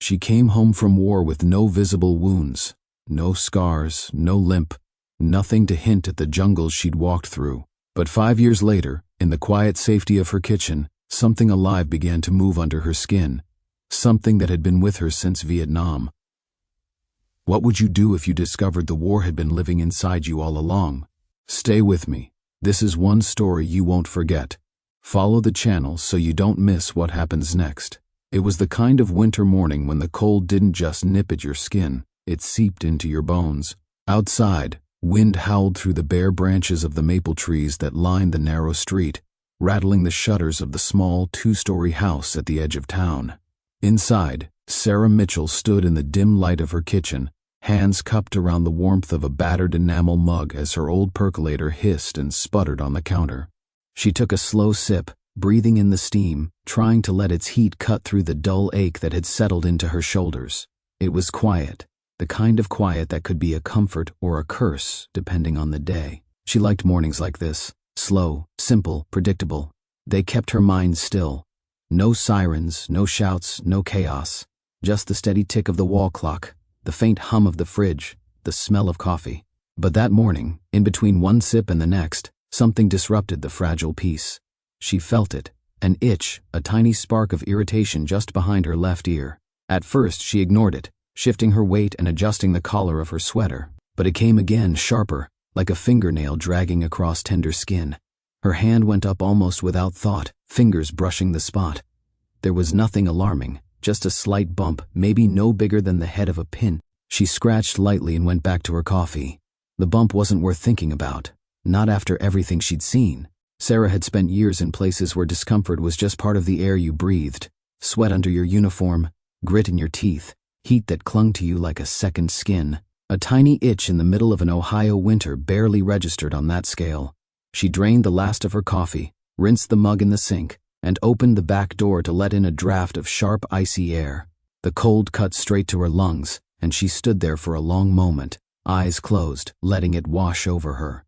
She came home from war with no visible wounds, no scars, no limp, nothing to hint at the jungles she'd walked through. But 5 years later, in the quiet safety of her kitchen, something alive began to move under her skin, something that had been with her since Vietnam. What would you do if you discovered the war had been living inside you all along? Stay with me. This is one story you won't forget. Follow the channel so you don't miss what happens next. It was the kind of winter morning when the cold didn't just nip at your skin, it seeped into your bones. Outside, wind howled through the bare branches of the maple trees that lined the narrow street, rattling the shutters of the small 2-story house at the edge of town. Inside, Sarah Mitchell stood in the dim light of her kitchen, hands cupped around the warmth of a battered enamel mug as her old percolator hissed and sputtered on the counter. She took a slow sip, breathing in the steam, trying to let its heat cut through the dull ache that had settled into her shoulders. It was quiet, the kind of quiet that could be a comfort or a curse, depending on the day. She liked mornings like this, slow, simple, predictable. They kept her mind still. No sirens, no shouts, no chaos. Just the steady tick of the wall clock, the faint hum of the fridge, the smell of coffee. But that morning, in between one sip and the next, something disrupted the fragile peace. She felt it, an itch, a tiny spark of irritation just behind her left ear. At first, she ignored it, shifting her weight and adjusting the collar of her sweater. But it came again, sharper, like a fingernail dragging across tender skin. Her hand went up almost without thought, fingers brushing the spot. There was nothing alarming, just a slight bump, maybe no bigger than the head of a pin. She scratched lightly and went back to her coffee. The bump wasn't worth thinking about, not after everything she'd seen. Sarah had spent years in places where discomfort was just part of the air you breathed. Sweat under your uniform, grit in your teeth, heat that clung to you like a second skin. A tiny itch in the middle of an Ohio winter barely registered on that scale. She drained the last of her coffee, rinsed the mug in the sink, and opened the back door to let in a draft of sharp, icy air. The cold cut straight to her lungs, and she stood there for a long moment, eyes closed, letting it wash over her.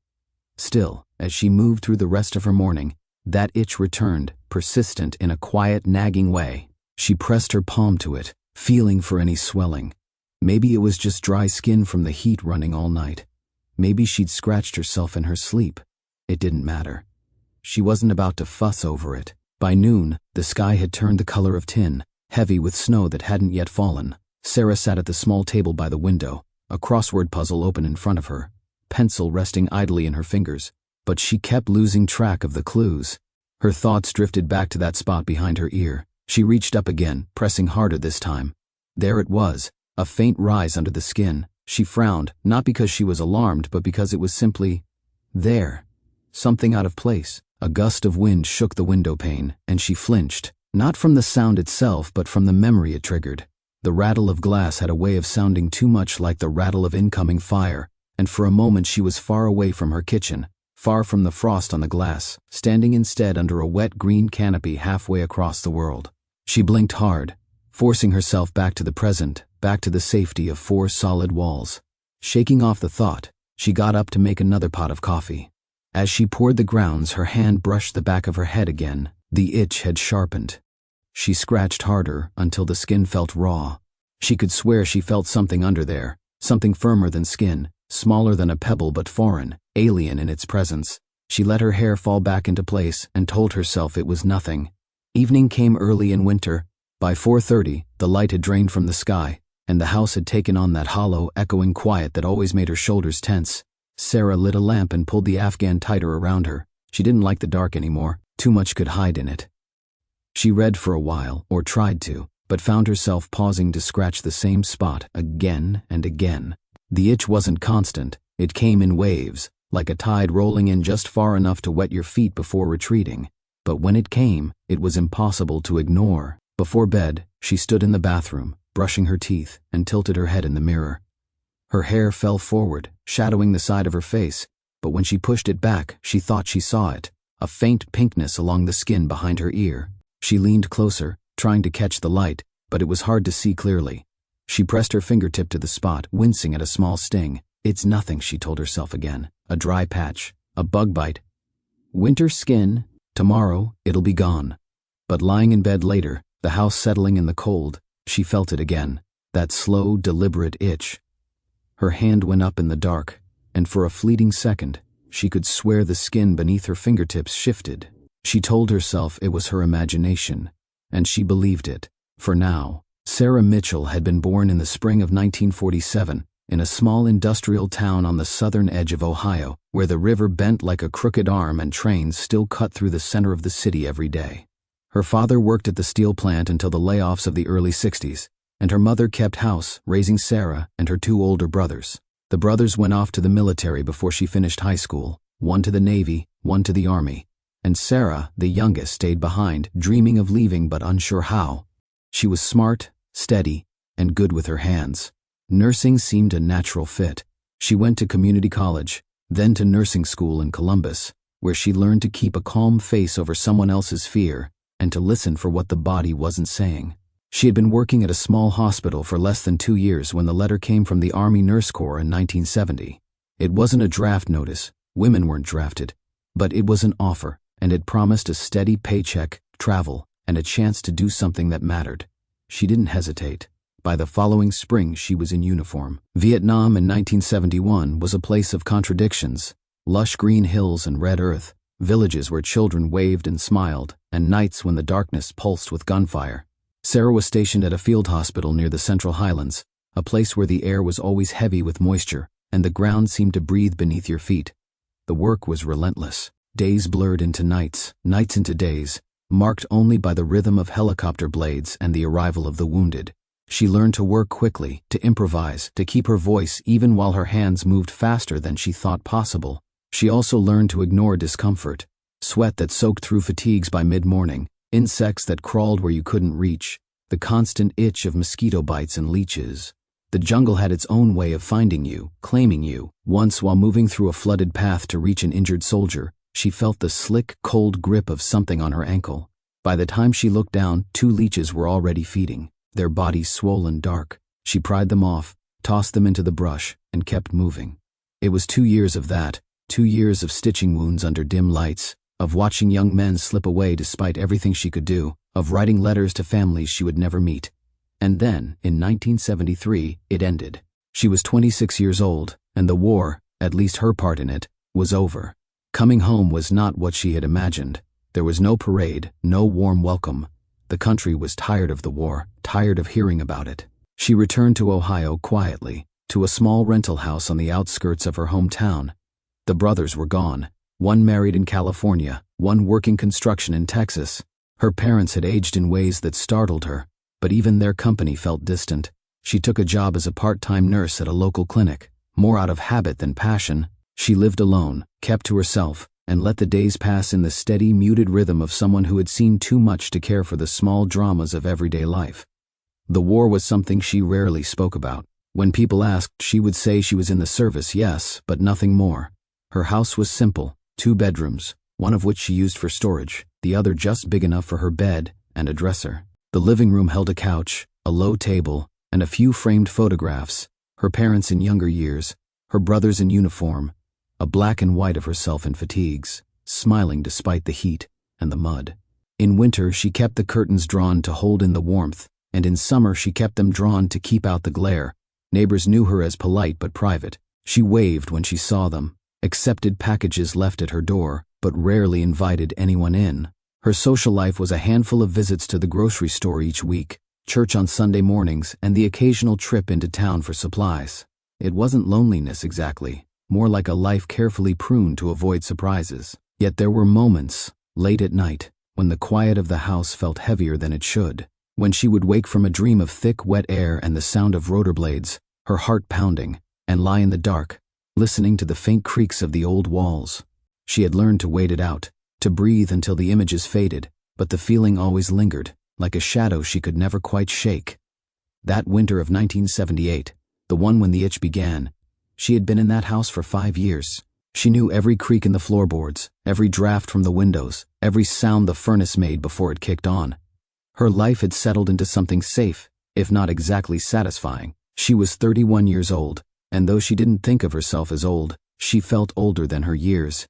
Still, as she moved through the rest of her morning, that itch returned, persistent in a quiet, nagging way. She pressed her palm to it, feeling for any swelling. Maybe it was just dry skin from the heat running all night. Maybe she'd scratched herself in her sleep. It didn't matter. She wasn't about to fuss over it. By noon, the sky had turned the color of tin, heavy with snow that hadn't yet fallen. Sarah sat at the small table by the window, a crossword puzzle open in front of her, pencil resting idly in her fingers. But she kept losing track of the clues. Her thoughts drifted back to that spot behind her ear. She reached up again, pressing harder this time. There it was, a faint rise under the skin. She frowned, not because she was alarmed, but because it was simply there. Something out of place. A gust of wind shook the window pane, and she flinched, not from the sound itself, but from the memory it triggered. The rattle of glass had a way of sounding too much like the rattle of incoming fire, and for a moment she was far away from her kitchen, far from the frost on the glass, standing instead under a wet green canopy halfway across the world. She blinked hard, forcing herself back to the present, back to the safety of 4 solid walls. Shaking off the thought, she got up to make another pot of coffee. As she poured the grounds, her hand brushed the back of her head again. The itch had sharpened. She scratched harder until the skin felt raw. She could swear she felt something under there, something firmer than skin, smaller than a pebble but foreign, alien in its presence. She let her hair fall back into place and told herself it was nothing. Evening came early in winter. By 4:30, the light had drained from the sky, and the house had taken on that hollow, echoing quiet that always made her shoulders tense. Sarah lit a lamp and pulled the Afghan tighter around her. She didn't like the dark anymore. Too much could hide in it. She read for a while, or tried to, but found herself pausing to scratch the same spot again and again. The itch wasn't constant. It came in waves, like a tide rolling in just far enough to wet your feet before retreating. But when it came, it was impossible to ignore. Before bed, she stood in the bathroom, brushing her teeth, and tilted her head in the mirror. Her hair fell forward, shadowing the side of her face, but when she pushed it back, she thought she saw it, a faint pinkness along the skin behind her ear. She leaned closer, trying to catch the light, but it was hard to see clearly. She pressed her fingertip to the spot, wincing at a small sting. It's nothing, she told herself again. A dry patch, a bug bite. Winter skin. Tomorrow, it'll be gone. But lying in bed later, the house settling in the cold, She felt it again, that slow, deliberate itch. Her hand went up in the dark, and for a fleeting second, she could swear the skin beneath her fingertips shifted. She told herself it was her imagination, and she believed it. For now, Sarah Mitchell had been born in the spring of 1947 in a small industrial town on the southern edge of Ohio, where the river bent like a crooked arm and trains still cut through the center of the city every day. Her father worked at the steel plant until the layoffs of the early 60s, and her mother kept house, raising Sarah and her two older brothers. The brothers went off to the military before she finished high school, one to the Navy, one to the Army, and Sarah, the youngest, stayed behind, dreaming of leaving but unsure how. She was smart, steady, and good with her hands. Nursing seemed a natural fit. She went to community college, then to nursing school in Columbus, where she learned to keep a calm face over someone else's fear and to listen for what the body wasn't saying. She had been working at a small hospital for less than 2 years when the letter came from the Army Nurse Corps in 1970. It wasn't a draft notice, women weren't drafted, but it was an offer, and it promised a steady paycheck, travel, and a chance to do something that mattered. She didn't hesitate. By the following spring, she was in uniform. Vietnam in 1971 was a place of contradictions: lush green hills and red earth, villages where children waved and smiled, and nights when the darkness pulsed with gunfire. Sarah was stationed at a field hospital near the Central Highlands, a place where the air was always heavy with moisture, and the ground seemed to breathe beneath your feet. The work was relentless. Days blurred into nights, nights into days, marked only by the rhythm of helicopter blades and the arrival of the wounded. She learned to work quickly, to improvise, to keep her voice even while her hands moved faster than she thought possible. She also learned to ignore discomfort: sweat that soaked through fatigues by mid-morning, insects that crawled where you couldn't reach, the constant itch of mosquito bites and leeches. The jungle had its own way of finding you, claiming you. Once, while moving through a flooded path to reach an injured soldier, she felt the slick, cold grip of something on her ankle. By the time she looked down, 2 leeches were already feeding, their bodies swollen dark. She pried them off, tossed them into the brush, and kept moving. It was 2 years of that, 2 years of stitching wounds under dim lights, of watching young men slip away despite everything she could do, of writing letters to families she would never meet. And then, in 1973, it ended. She was 26 years old, and the war, at least her part in it, was over. Coming home was not what she had imagined. There was no parade, no warm welcome. The country was tired of the war, tired of hearing about it. She returned to Ohio quietly, to a small rental house on the outskirts of her hometown. The brothers were gone. One married in California, one working construction in Texas. Her parents had aged in ways that startled her, but even their company felt distant. She took a job as a part-time nurse at a local clinic, more out of habit than passion. She lived alone, kept to herself, and let the days pass in the steady, muted rhythm of someone who had seen too much to care for the small dramas of everyday life. The war was something she rarely spoke about. When people asked, she would say she was in the service, yes, but nothing more. Her house was simple: 2 bedrooms, one of which she used for storage, the other just big enough for her bed and a dresser. The living room held a couch, a low table, and a few framed photographs: her parents in younger years, her brothers in uniform, a black and white of herself in fatigues, smiling despite the heat and the mud. In winter, she kept the curtains drawn to hold in the warmth, and in summer she kept them drawn to keep out the glare. Neighbors knew her as polite but private. She waved when she saw them, accepted packages left at her door, but rarely invited anyone in. Her social life was a handful of visits to the grocery store each week, church on Sunday mornings, and the occasional trip into town for supplies. It wasn't loneliness exactly, more like a life carefully pruned to avoid surprises. Yet there were moments, late at night, when the quiet of the house felt heavier than it should, when she would wake from a dream of thick, wet air and the sound of rotor blades, her heart pounding, and lie in the dark, listening to the faint creaks of the old walls. She had learned to wait it out, to breathe until the images faded, but the feeling always lingered, like a shadow she could never quite shake. That winter of 1978, the one when the itch began, she had been in that house for 5 years. She knew every creak in the floorboards, every draft from the windows, every sound the furnace made before it kicked on. Her life had settled into something safe, if not exactly satisfying. She was 31 years old, and though she didn't think of herself as old, she felt older than her years.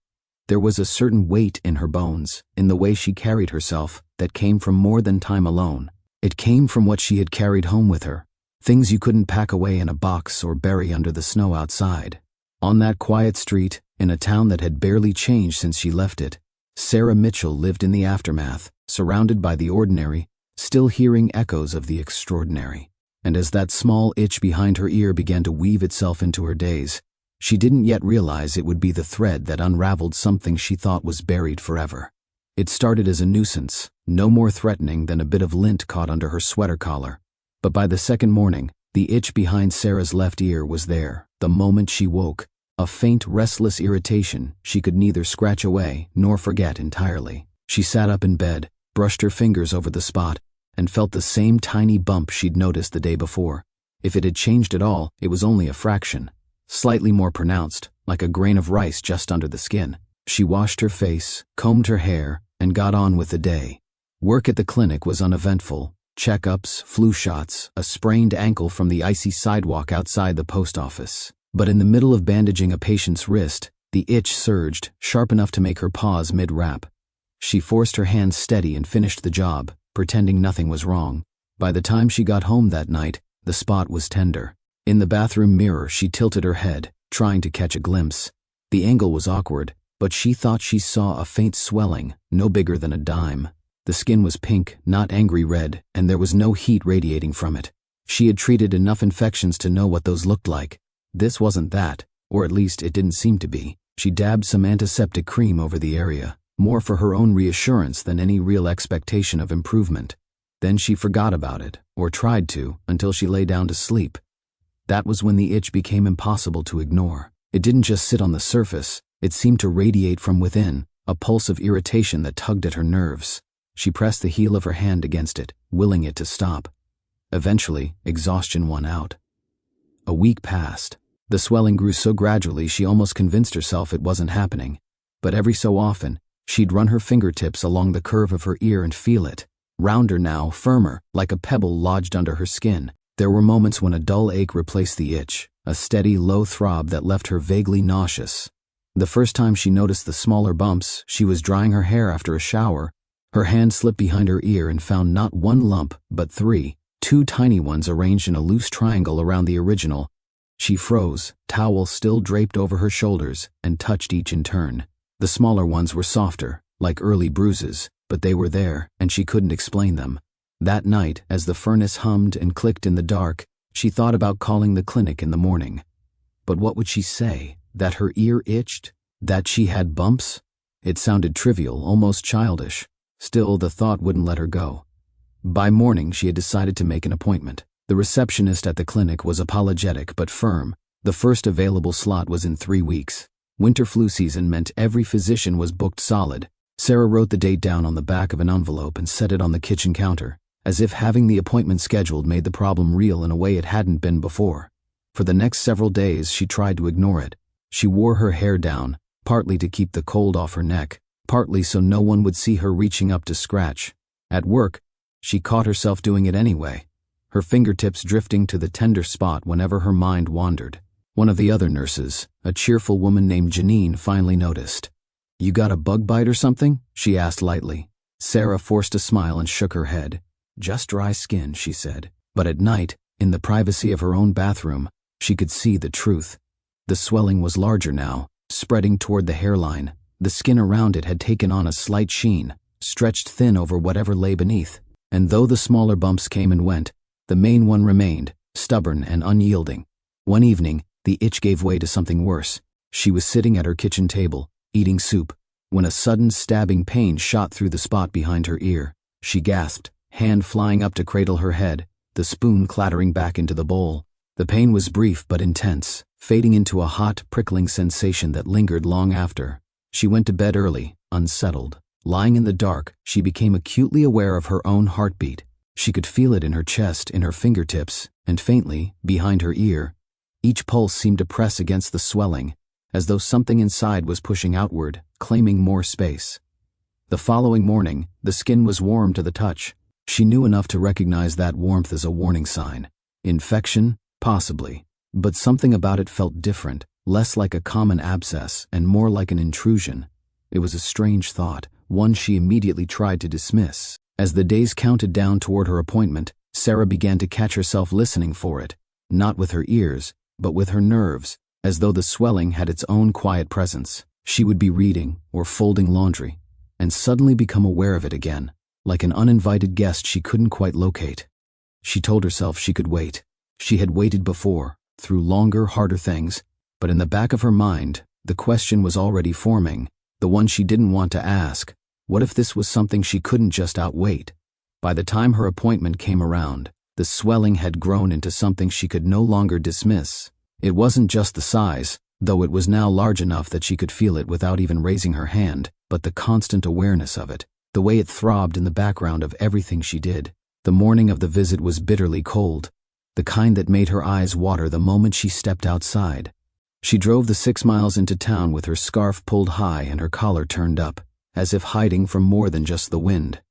There was a certain weight in her bones, in the way she carried herself, that came from more than time alone. It came from what she had carried home with her, things you couldn't pack away in a box or bury under the snow outside. On that quiet street, in a town that had barely changed since she left it, Sarah Mitchell lived in the aftermath, surrounded by the ordinary, still hearing echoes of the extraordinary. And as that small itch behind her ear began to weave itself into her days, she didn't yet realize it would be the thread that unraveled something she thought was buried forever. It started as a nuisance, no more threatening than a bit of lint caught under her sweater collar. But by the second morning, the itch behind Sarah's left ear was there, the moment she woke, a faint, restless irritation she could neither scratch away nor forget entirely. She sat up in bed, brushed her fingers over the spot, and felt the same tiny bump she'd noticed the day before. If it had changed at all, it was only a fraction. Slightly more pronounced, like a grain of rice just under the skin. She washed her face, combed her hair, and got on with the day. Work at the clinic was uneventful. Checkups, flu shots, a sprained ankle from the icy sidewalk outside the post office. But in the middle of bandaging a patient's wrist, the itch surged, sharp enough to make her pause mid-wrap. She forced her hands steady and finished the job, pretending nothing was wrong. By the time she got home that night, the spot was tender. In the bathroom mirror, she tilted her head, trying to catch a glimpse. The angle was awkward, but she thought she saw a faint swelling, no bigger than a dime. The skin was pink, not angry red, and there was no heat radiating from it. She had treated enough infections to know what those looked like. This wasn't that, or at least it didn't seem to be. She dabbed some antiseptic cream over the area, more for her own reassurance than any real expectation of improvement. Then she forgot about it, or tried to, until she lay down to sleep. That was when the itch became impossible to ignore. It didn't just sit on the surface, it seemed to radiate from within, a pulse of irritation that tugged at her nerves. She pressed the heel of her hand against it, willing it to stop. Eventually, exhaustion won out. A week passed. The swelling grew so gradually she almost convinced herself it wasn't happening. But every so often, she'd run her fingertips along the curve of her ear and feel it. Rounder now, firmer, like a pebble lodged under her skin. There were moments when a dull ache replaced the itch, a steady, low throb that left her vaguely nauseous. The first time she noticed the smaller bumps, she was drying her hair after a shower. Her hand slipped behind her ear and found not one lump, but three, two tiny ones arranged in a loose triangle around the original. She froze, towel still draped over her shoulders, and touched each in turn. The smaller ones were softer, like early bruises, but they were there, and she couldn't explain them. That night, as the furnace hummed and clicked in the dark, she thought about calling the clinic in the morning. But what would she say? That her ear itched? That she had bumps? It sounded trivial, almost childish. Still, the thought wouldn't let her go. By morning, she had decided to make an appointment. The receptionist at the clinic was apologetic but firm. The first available slot was in 3 weeks. Winter flu season meant every physician was booked solid. Sarah wrote the date down on the back of an envelope and set it on the kitchen counter, as if having the appointment scheduled made the problem real in a way it hadn't been before. For the next several days, she tried to ignore it. She wore her hair down, partly to keep the cold off her neck, partly so no one would see her reaching up to scratch. At work, she caught herself doing it anyway, her fingertips drifting to the tender spot whenever her mind wandered. One of the other nurses, a cheerful woman named Janine, finally noticed. "You got a bug bite or something?" she asked lightly. Sarah forced a smile and shook her head. "Just dry skin," she said. But at night, in the privacy of her own bathroom, she could see the truth. The swelling was larger now, spreading toward the hairline. The skin around it had taken on a slight sheen, stretched thin over whatever lay beneath. And though the smaller bumps came and went, the main one remained, stubborn and unyielding. One evening, the itch gave way to something worse. She was sitting at her kitchen table, eating soup, when a sudden stabbing pain shot through the spot behind her ear. She gasped, hand flying up to cradle her head, the spoon clattering back into the bowl. The pain was brief but intense, fading into a hot, prickling sensation that lingered long after. She went to bed early, unsettled. Lying in the dark, she became acutely aware of her own heartbeat. She could feel it in her chest, in her fingertips, and faintly, behind her ear. Each pulse seemed to press against the swelling, as though something inside was pushing outward, claiming more space. The following morning, the skin was warm to the touch. She knew enough to recognize that warmth as a warning sign. Infection? Possibly. But something about it felt different, less like a common abscess and more like an intrusion. It was a strange thought, one she immediately tried to dismiss. As the days counted down toward her appointment, Sarah began to catch herself listening for it, not with her ears, but with her nerves, as though the swelling had its own quiet presence. She would be reading or folding laundry, and suddenly become aware of it again, like an uninvited guest she couldn't quite locate. She told herself she could wait. She had waited before, through longer, harder things, but in the back of her mind, the question was already forming, the one she didn't want to ask. What if this was something she couldn't just outwait? By the time her appointment came around, the swelling had grown into something she could no longer dismiss. It wasn't just the size, though it was now large enough that she could feel it without even raising her hand, but the constant awareness of it, the way it throbbed in the background of everything she did. The morning of the visit was bitterly cold, the kind that made her eyes water the moment she stepped outside. She drove the 6 miles into town with her scarf pulled high and her collar turned up, as if hiding from more than just the wind.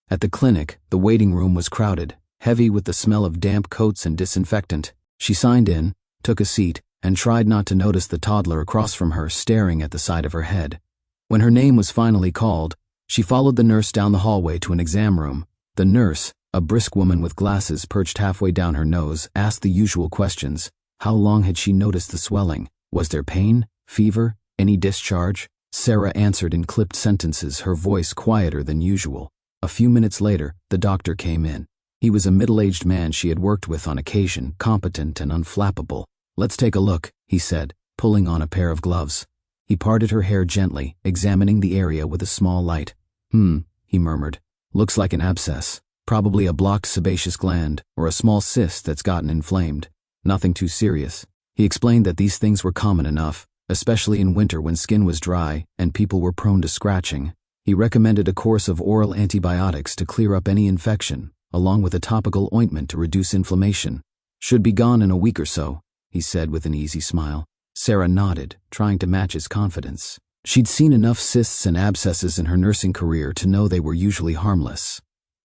At the clinic, the waiting room was crowded, heavy with the smell of damp coats and disinfectant. She signed in, took a seat, and tried not to notice the toddler across from her staring at the side of her head. When her name was finally called, she followed the nurse down the hallway to an exam room. The nurse, a brisk woman with glasses perched halfway down her nose, asked the usual questions. How long had she noticed the swelling? Was there pain, fever, any discharge? Sarah answered in clipped sentences, her voice quieter than usual. A few minutes later, the doctor came in. He was a middle-aged man she had worked with on occasion, competent and unflappable. "Let's take a look," he said, pulling on a pair of gloves. He parted her hair gently, examining the area with a small light. He murmured. "Looks like an abscess. Probably a blocked sebaceous gland, or a small cyst that's gotten inflamed. Nothing too serious." He explained that these things were common enough, especially in winter when skin was dry and people were prone to scratching. He recommended a course of oral antibiotics to clear up any infection, along with a topical ointment to reduce inflammation. "Should be gone in a week or so," he said with an easy smile. Sarah nodded, trying to match his confidence. She'd seen enough cysts and abscesses in her nursing career to know they were usually harmless.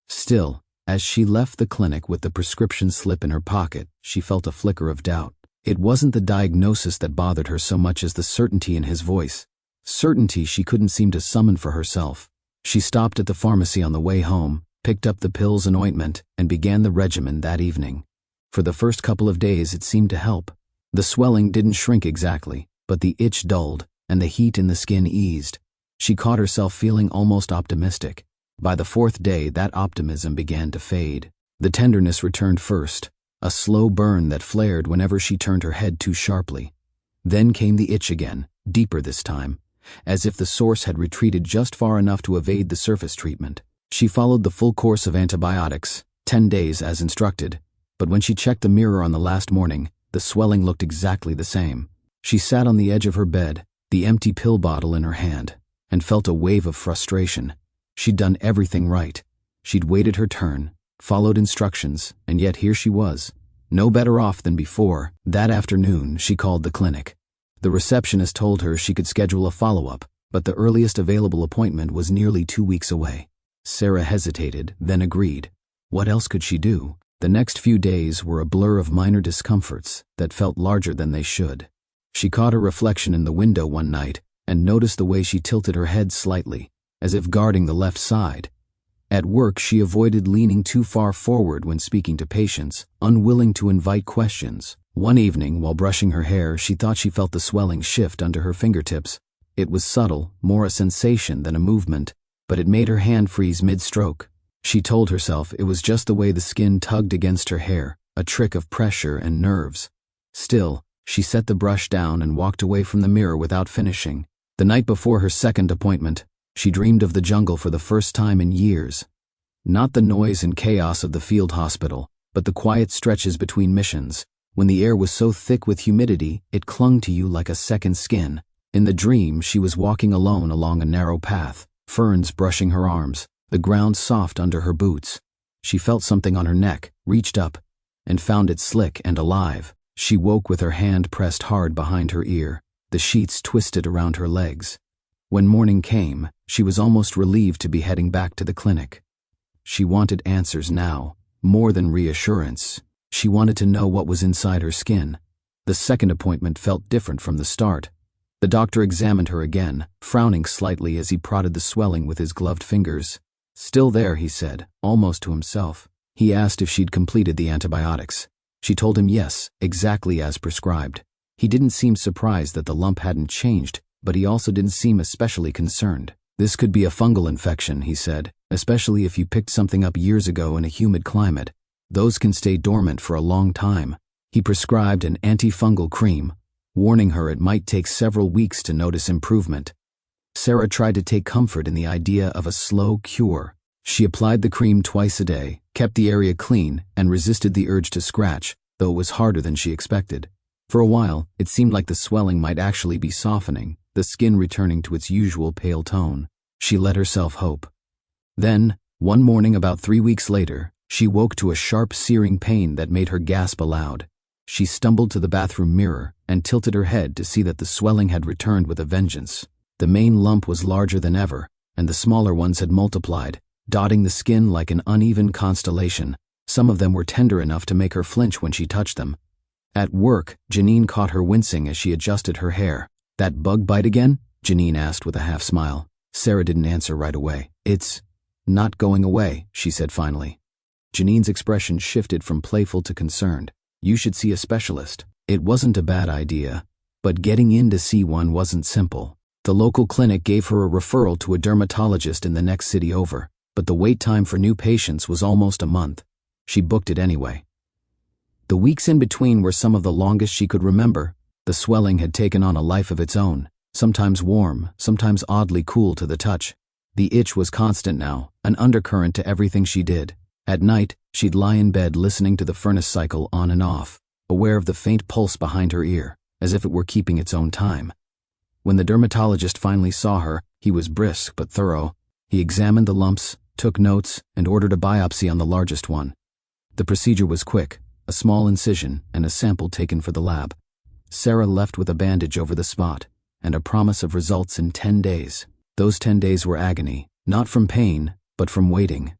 Still, as she left the clinic with the prescription slip in her pocket, she felt a flicker of doubt. It wasn't the diagnosis that bothered her so much as the certainty in his voice. Certainty she couldn't seem to summon for herself. She stopped at the pharmacy on the way home, picked up the pills and ointment, and began the regimen that evening. For the first couple of days it seemed to help. The swelling didn't shrink exactly, but the itch dulled, and the heat in the skin eased. She caught herself feeling almost optimistic. By the 4th day, that optimism began to fade. The tenderness returned first, a slow burn that flared whenever she turned her head too sharply. Then came the itch again, deeper this time, as if the source had retreated just far enough to evade the surface treatment. She followed the full course of antibiotics, 10 days as instructed, but when she checked the mirror on the last morning, the swelling looked exactly the same. She sat on the edge of her bed, the empty pill bottle in her hand, and felt a wave of frustration. She'd done everything right. She'd waited her turn, followed instructions, and yet here she was, no better off than before. That afternoon, she called the clinic. The receptionist told her she could schedule a follow-up, but the earliest available appointment was nearly 2 weeks away. Sarah hesitated, then agreed. What else could she do? The next few days were a blur of minor discomforts that felt larger than they should. She caught her reflection in the window one night and noticed the way she tilted her head slightly, as if guarding the left side. At work, she avoided leaning too far forward when speaking to patients, unwilling to invite questions. One evening, while brushing her hair, she thought she felt the swelling shift under her fingertips. It was subtle, more a sensation than a movement, but it made her hand freeze mid-stroke. She told herself it was just the way the skin tugged against her hair, a trick of pressure and nerves. Still, she set the brush down and walked away from the mirror without finishing. The night before her second appointment, she dreamed of the jungle for the first time in years. Not the noise and chaos of the field hospital, but the quiet stretches between missions, when the air was so thick with humidity it clung to you like a second skin. In the dream, she was walking alone along a narrow path, ferns brushing her arms, the ground soft under her boots. She felt something on her neck, reached up, and found it slick and alive. She woke with her hand pressed hard behind her ear, the sheets twisted around her legs. When morning came, she was almost relieved to be heading back to the clinic. She wanted answers now, more than reassurance. She wanted to know what was inside her skin. The second appointment felt different from the start. The doctor examined her again, frowning slightly as he prodded the swelling with his gloved fingers. Still there, he said, almost to himself. He asked if she'd completed the antibiotics. She told him yes, exactly as prescribed. He didn't seem surprised that the lump hadn't changed, but he also didn't seem especially concerned. This could be a fungal infection, he said, especially if you picked something up years ago in a humid climate. Those can stay dormant for a long time. He prescribed an antifungal cream, warning her it might take several weeks to notice improvement. Sarah tried to take comfort in the idea of a slow cure. She applied the cream twice a day, kept the area clean, and resisted the urge to scratch, though it was harder than she expected. For a while, it seemed like the swelling might actually be softening, the skin returning to its usual pale tone. She let herself hope. Then, one morning about 3 weeks later, she woke to a sharp searing pain that made her gasp aloud. She stumbled to the bathroom mirror and tilted her head to see that the swelling had returned with a vengeance. The main lump was larger than ever, and the smaller ones had multiplied, dotting the skin like an uneven constellation. Some of them were tender enough to make her flinch when she touched them. At work, Janine caught her wincing as she adjusted her hair. "That bug bite again?" Janine asked with a half smile. Sarah didn't answer right away. "It's not going away," she said finally. Janine's expression shifted from playful to concerned. "You should see a specialist." It wasn't a bad idea, but getting in to see one wasn't simple. The local clinic gave her a referral to a dermatologist in the next city over, but the wait time for new patients was almost a month. She booked it anyway. The weeks in between were some of the longest she could remember. The swelling had taken on a life of its own, sometimes warm, sometimes oddly cool to the touch. The itch was constant now, an undercurrent to everything she did. At night, she'd lie in bed listening to the furnace cycle on and off, aware of the faint pulse behind her ear, as if it were keeping its own time. When the dermatologist finally saw her, he was brisk but thorough. He examined the lumps, took notes, and ordered a biopsy on the largest one. The procedure was quick, a small incision and a sample taken for the lab. Sarah left with a bandage over the spot, and a promise of results in 10 days. Those 10 days were agony, not from pain, but from waiting.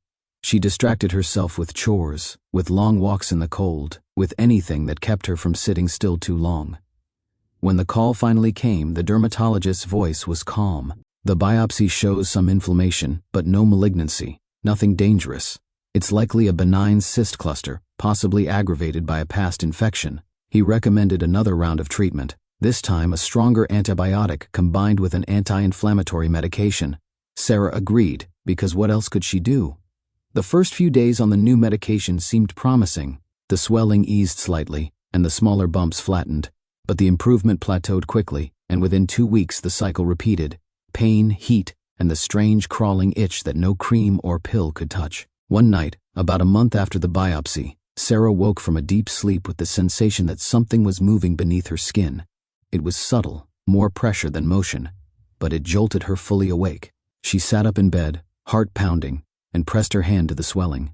She distracted herself with chores, with long walks in the cold, with anything that kept her from sitting still too long. When the call finally came, the dermatologist's voice was calm. "The biopsy shows some inflammation, but no malignancy, nothing dangerous. It's likely a benign cyst cluster, possibly aggravated by a past infection." He recommended another round of treatment, this time a stronger antibiotic combined with an anti-inflammatory medication. Sarah agreed, because what else could she do? The first few days on the new medication seemed promising. The swelling eased slightly, and the smaller bumps flattened. But the improvement plateaued quickly, and within 2 weeks the cycle repeated. Pain, heat, and the strange crawling itch that no cream or pill could touch. One night, about a month after the biopsy, Sarah woke from a deep sleep with the sensation that something was moving beneath her skin. It was subtle, more pressure than motion, but it jolted her fully awake. She sat up in bed, heart pounding, and pressed her hand to the swelling.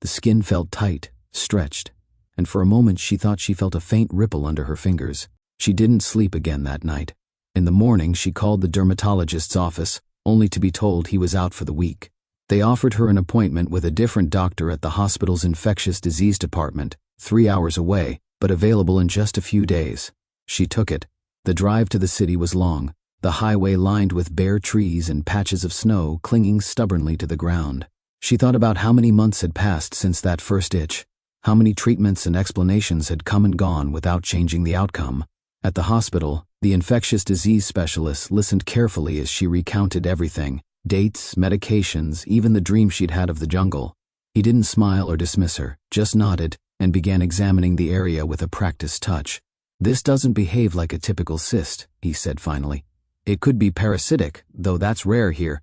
The skin felt tight, stretched, and for a moment she thought she felt a faint ripple under her fingers. She didn't sleep again that night. In the morning, she called the dermatologist's office, only to be told he was out for the week. They offered her an appointment with a different doctor at the hospital's infectious disease department, 3 hours away, but available in just a few days. She took it. The drive to the city was long, the highway lined with bare trees and patches of snow clinging stubbornly to the ground. She thought about how many months had passed since that first itch, how many treatments and explanations had come and gone without changing the outcome. At the hospital, the infectious disease specialist listened carefully as she recounted everything, dates, medications, even the dream she'd had of the jungle. He didn't smile or dismiss her, just nodded, and began examining the area with a practiced touch. "This doesn't behave like a typical cyst," he said finally. "It could be parasitic, though that's rare here.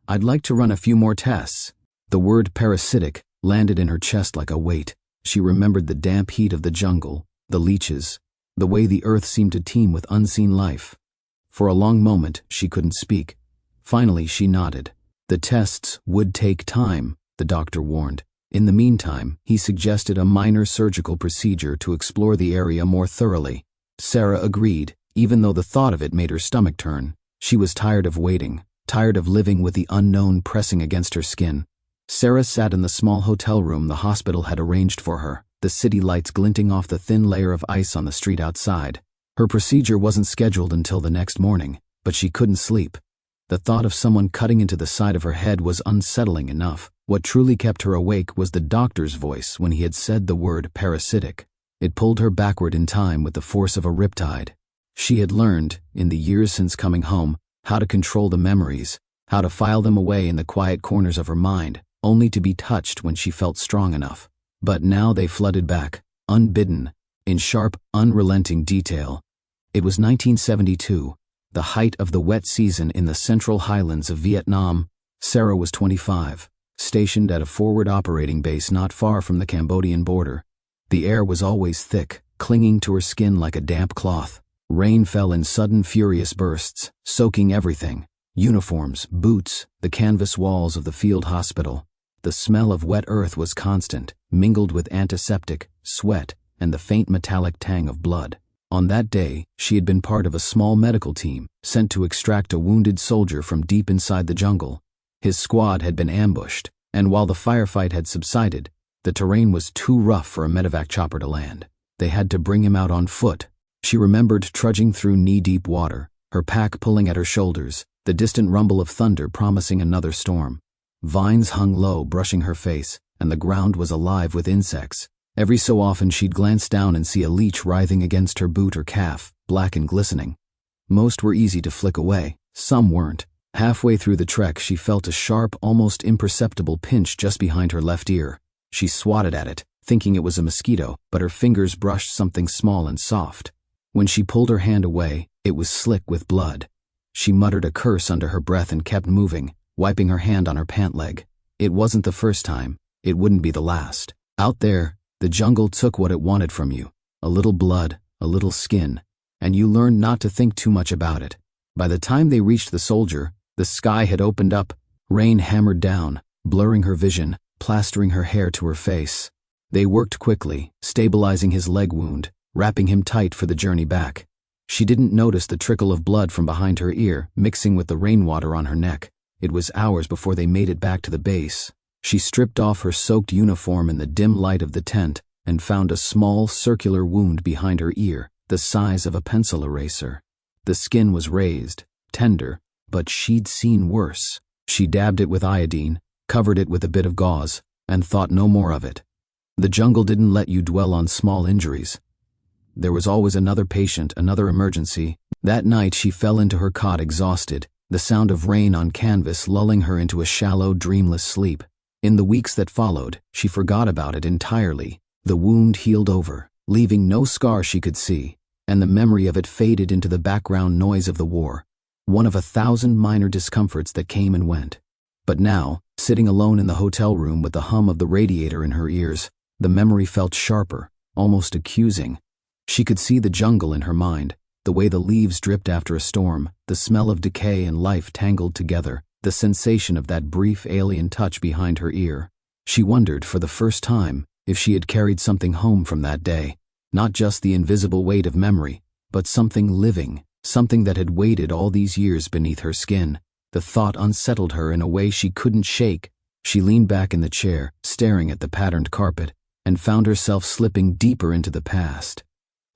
I'd like to run a few more tests." The word parasitic landed in her chest like a weight. She remembered the damp heat of the jungle, the leeches, the way the earth seemed to teem with unseen life. For a long moment, she couldn't speak. Finally, she nodded. The tests would take time, the doctor warned. In the meantime, he suggested a minor surgical procedure to explore the area more thoroughly. Sarah agreed, even though the thought of it made her stomach turn. She was tired of waiting, tired of living with the unknown pressing against her skin. Sarah sat in the small hotel room the hospital had arranged for her, the city lights glinting off the thin layer of ice on the street outside. Her procedure wasn't scheduled until the next morning, but she couldn't sleep. The thought of someone cutting into the side of her head was unsettling enough. What truly kept her awake was the doctor's voice when he had said the word parasitic. It pulled her backward in time with the force of a riptide. She had learned, in the years since coming home, how to control the memories, how to file them away in the quiet corners of her mind, only to be touched when she felt strong enough. But now they flooded back, unbidden, in sharp, unrelenting detail. It was 1972, the height of the wet season in the central highlands of Vietnam. Sarah was 25, stationed at a forward operating base not far from the Cambodian border. The air was always thick, clinging to her skin like a damp cloth. Rain fell in sudden, furious bursts, soaking everything: uniforms, boots, the canvas walls of the field hospital. The smell of wet earth was constant, mingled with antiseptic, sweat, and the faint metallic tang of blood. On that day, she had been part of a small medical team sent to extract a wounded soldier from deep inside the jungle. His squad had been ambushed, and while the firefight had subsided, the terrain was too rough for a medevac chopper to land. They had to bring him out on foot. She remembered trudging through knee-deep water, her pack pulling at her shoulders, the distant rumble of thunder promising another storm. Vines hung low, brushing her face, and the ground was alive with insects. Every so often she'd glance down and see a leech writhing against her boot or calf, black and glistening. Most were easy to flick away, some weren't. Halfway through the trek she felt a sharp, almost imperceptible pinch just behind her left ear. She swatted at it, thinking it was a mosquito, but her fingers brushed something small and soft. When she pulled her hand away, it was slick with blood. She muttered a curse under her breath and kept moving, wiping her hand on her pant leg. It wasn't the first time. It wouldn't be the last. Out there, the jungle took what it wanted from you: a little blood, a little skin, and you learned not to think too much about it. By the time they reached the soldier, the sky had opened up. Rain hammered down, blurring her vision, plastering her hair to her face. They worked quickly, stabilizing his leg wound, wrapping him tight for the journey back. She didn't notice the trickle of blood from behind her ear mixing with the rainwater on her neck. It was hours before they made it back to the base. She stripped off her soaked uniform in the dim light of the tent and found a small, circular wound behind her ear, the size of a pencil eraser. The skin was raised, tender, but she'd seen worse. She dabbed it with iodine, covered it with a bit of gauze, and thought no more of it. The jungle didn't let you dwell on small injuries. There was always another patient, another emergency. That night she fell into her cot exhausted, the sound of rain on canvas lulling her into a shallow, dreamless sleep. In the weeks that followed, she forgot about it entirely. The wound healed over, leaving no scar she could see, and the memory of it faded into the background noise of the war, one of 1,000 minor discomforts that came and went. But now, sitting alone in the hotel room with the hum of the radiator in her ears, the memory felt sharper, almost accusing. She could see the jungle in her mind, the way the leaves dripped after a storm, the smell of decay and life tangled together, the sensation of that brief alien touch behind her ear. She wondered, for the first time, if she had carried something home from that day, not just the invisible weight of memory, but something living, something that had waited all these years beneath her skin. The thought unsettled her in a way she couldn't shake. She leaned back in the chair, staring at the patterned carpet, and found herself slipping deeper into the past.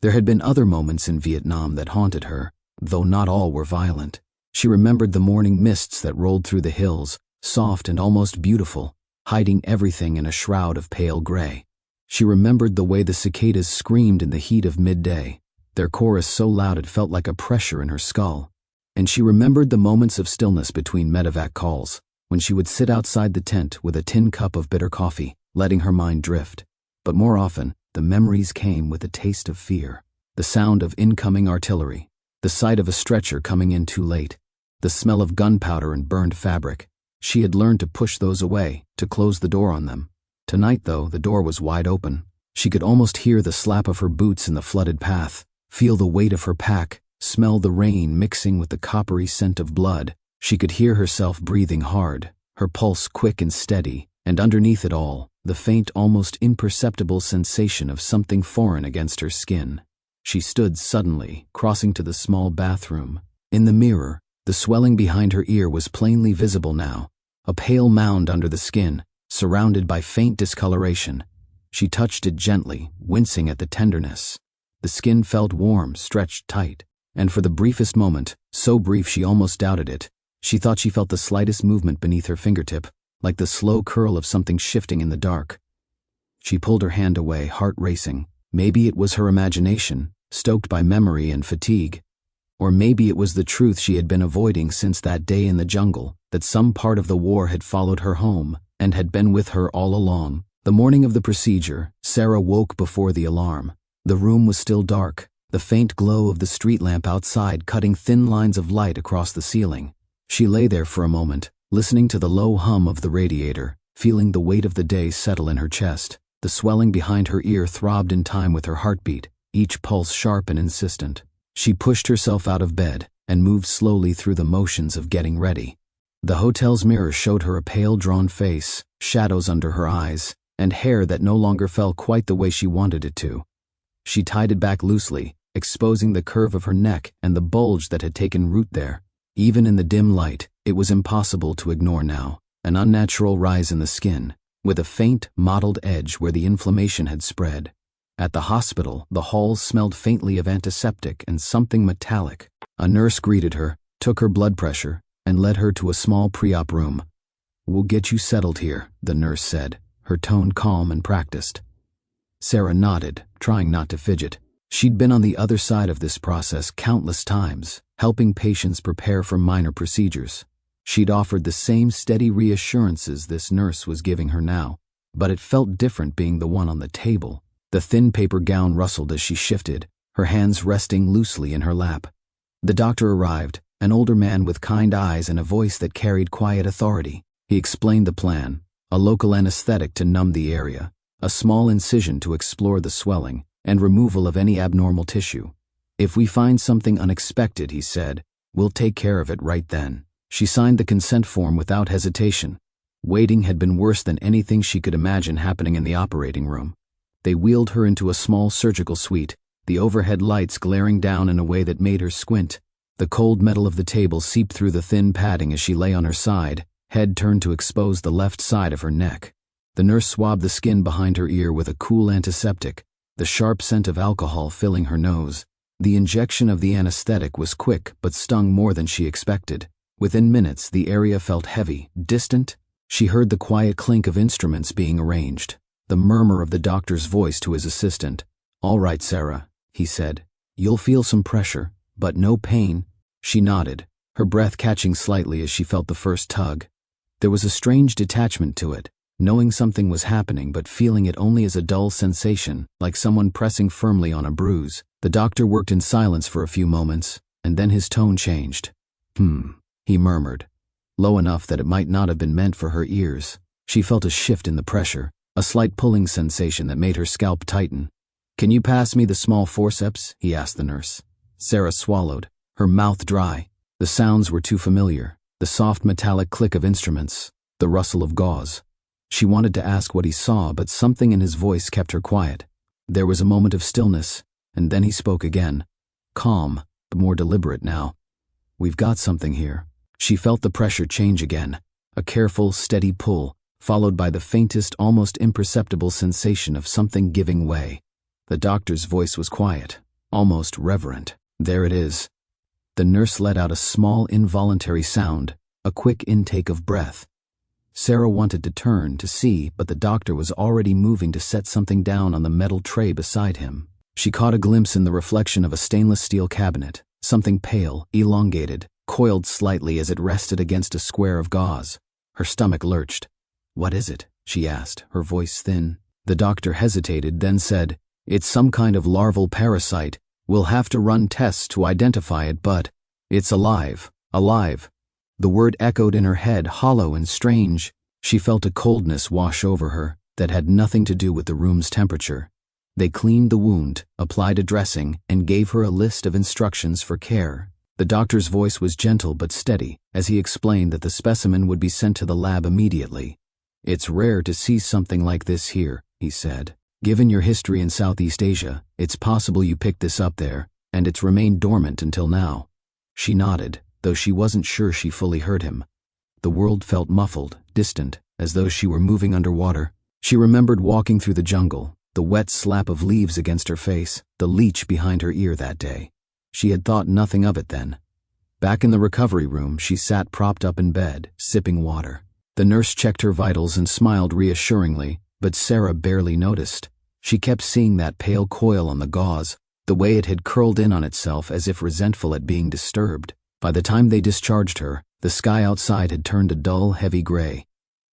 There had been other moments in Vietnam that haunted her, though not all were violent. She remembered the morning mists that rolled through the hills, soft and almost beautiful, hiding everything in a shroud of pale gray. She remembered the way the cicadas screamed in the heat of midday, their chorus so loud it felt like a pressure in her skull. And she remembered the moments of stillness between medevac calls, when she would sit outside the tent with a tin cup of bitter coffee, letting her mind drift. But more often, the memories came with a taste of fear. The sound of incoming artillery, the sight of a stretcher coming in too late, the smell of gunpowder and burned fabric. She had learned to push those away, to close the door on them. Tonight, though, the door was wide open. She could almost hear the slap of her boots in the flooded path, feel the weight of her pack, smell the rain mixing with the coppery scent of blood. She could hear herself breathing hard, her pulse quick and steady, and underneath it all, the faint, almost imperceptible sensation of something foreign against her skin. She stood suddenly, crossing to the small bathroom. In the mirror, the swelling behind her ear was plainly visible now, a pale mound under the skin, surrounded by faint discoloration. She touched it gently, wincing at the tenderness. The skin felt warm, stretched tight, and for the briefest moment, so brief she almost doubted it, She thought she felt the slightest movement beneath her fingertip, like the slow curl of something shifting in the dark. She pulled her hand away, heart racing. Maybe it was her imagination, stoked by memory and fatigue. Or maybe it was the truth she had been avoiding since that day in the jungle, that some part of the war had followed her home and had been with her all along. The morning of the procedure, Sarah woke before the alarm. The room was still dark, the faint glow of the street lamp outside cutting thin lines of light across the ceiling. She lay there for a moment, listening to the low hum of the radiator, feeling the weight of the day settle in her chest. The swelling behind her ear throbbed in time with her heartbeat, each pulse sharp and insistent. She pushed herself out of bed and moved slowly through the motions of getting ready. The hotel's mirror showed her a pale, drawn face, shadows under her eyes, and hair that no longer fell quite the way she wanted it to. She tied it back loosely, exposing the curve of her neck and the bulge that had taken root there. Even in the dim light, it was impossible to ignore now, an unnatural rise in the skin, with a faint, mottled edge where the inflammation had spread. At the hospital, the halls smelled faintly of antiseptic and something metallic. A nurse greeted her, took her blood pressure, and led her to a small pre-op room. "We'll get you settled here," the nurse said, her tone calm and practiced. Sarah nodded, trying not to fidget. She'd been on the other side of this process countless times, helping patients prepare for minor procedures. She'd offered the same steady reassurances this nurse was giving her now, but it felt different being the one on the table. The thin paper gown rustled as she shifted, her hands resting loosely in her lap. The doctor arrived, an older man with kind eyes and a voice that carried quiet authority. He explained the plan: a local anesthetic to numb the area, a small incision to explore the swelling, and removal of any abnormal tissue. "If we find something unexpected," he said, "we'll take care of it right then." She signed the consent form without hesitation. Waiting had been worse than anything she could imagine happening in the operating room. They wheeled her into a small surgical suite, the overhead lights glaring down in a way that made her squint. The cold metal of the table seeped through the thin padding as she lay on her side, head turned to expose the left side of her neck. The nurse swabbed the skin behind her ear with a cool antiseptic, the sharp scent of alcohol filling her nose. The injection of the anesthetic was quick but stung more than she expected. Within minutes, the area felt heavy, distant. She heard the quiet clink of instruments being arranged, the murmur of the doctor's voice to his assistant. "All right, Sarah," he said. "You'll feel some pressure, but no pain." She nodded, her breath catching slightly as she felt the first tug. There was a strange detachment to it, knowing something was happening but feeling it only as a dull sensation, like someone pressing firmly on a bruise. The doctor worked in silence for a few moments, and then his tone changed. He murmured, low enough that it might not have been meant for her ears. She felt a shift in the pressure, a slight pulling sensation that made her scalp tighten. "Can you pass me the small forceps?" he asked the nurse. Sarah swallowed, her mouth dry. The sounds were too familiar, the soft metallic click of instruments, the rustle of gauze. She wanted to ask what he saw, but something in his voice kept her quiet. There was a moment of stillness, and then he spoke again, calm, but more deliberate now. "We've got something here." She felt the pressure change again, a careful, steady pull, followed by the faintest, almost imperceptible sensation of something giving way. The doctor's voice was quiet, almost reverent. "There it is." The nurse let out a small, involuntary sound, a quick intake of breath. Sarah wanted to turn to see, but the doctor was already moving to set something down on the metal tray beside him. She caught a glimpse in the reflection of a stainless steel cabinet, something pale, elongated, coiled slightly as it rested against a square of gauze. Her stomach lurched. "What is it?" she asked, her voice thin. The doctor hesitated, then said, "It's some kind of larval parasite. We'll have to run tests to identify it, but it's alive, alive." The word echoed in her head, hollow and strange. She felt a coldness wash over her that had nothing to do with the room's temperature. They cleaned the wound, applied a dressing, and gave her a list of instructions for care. The doctor's voice was gentle but steady as he explained that the specimen would be sent to the lab immediately. "It's rare to see something like this here," he said. "Given your history in Southeast Asia, it's possible you picked this up there, and it's remained dormant until now." She nodded, though she wasn't sure she fully heard him. The world felt muffled, distant, as though she were moving underwater. She remembered walking through the jungle, the wet slap of leaves against her face, the leech behind her ear that day. She had thought nothing of it then. Back in the recovery room, she sat propped up in bed, sipping water. The nurse checked her vitals and smiled reassuringly, but Sarah barely noticed. She kept seeing that pale coil on the gauze, the way it had curled in on itself as if resentful at being disturbed. By the time they discharged her, the sky outside had turned a dull, heavy gray.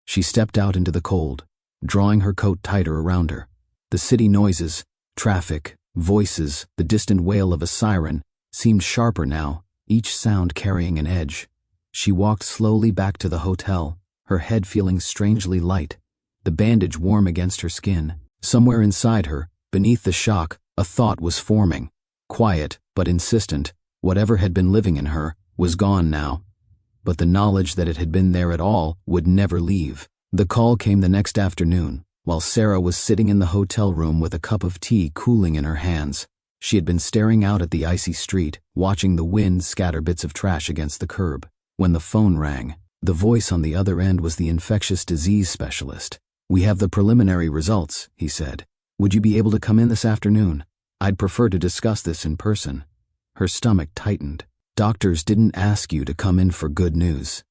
She stepped out into the cold, drawing her coat tighter around her. The city noises, traffic, voices, the distant wail of a siren, seemed sharper now, each sound carrying an edge. She walked slowly back to the hotel, her head feeling strangely light, the bandage warm against her skin. Somewhere inside her, beneath the shock, a thought was forming. Quiet, but insistent, whatever had been living in her, was gone now. But the knowledge that it had been there at all would never leave. The call came the next afternoon, while Sarah was sitting in the hotel room with a cup of tea cooling in her hands. She had been staring out at the icy street, watching the wind scatter bits of trash against the curb. When the phone rang, the voice on the other end was the infectious disease specialist. "We have the preliminary results," he said. "Would you be able to come in this afternoon? I'd prefer to discuss this in person." Her stomach tightened. "Doctors didn't ask you to come in for good news."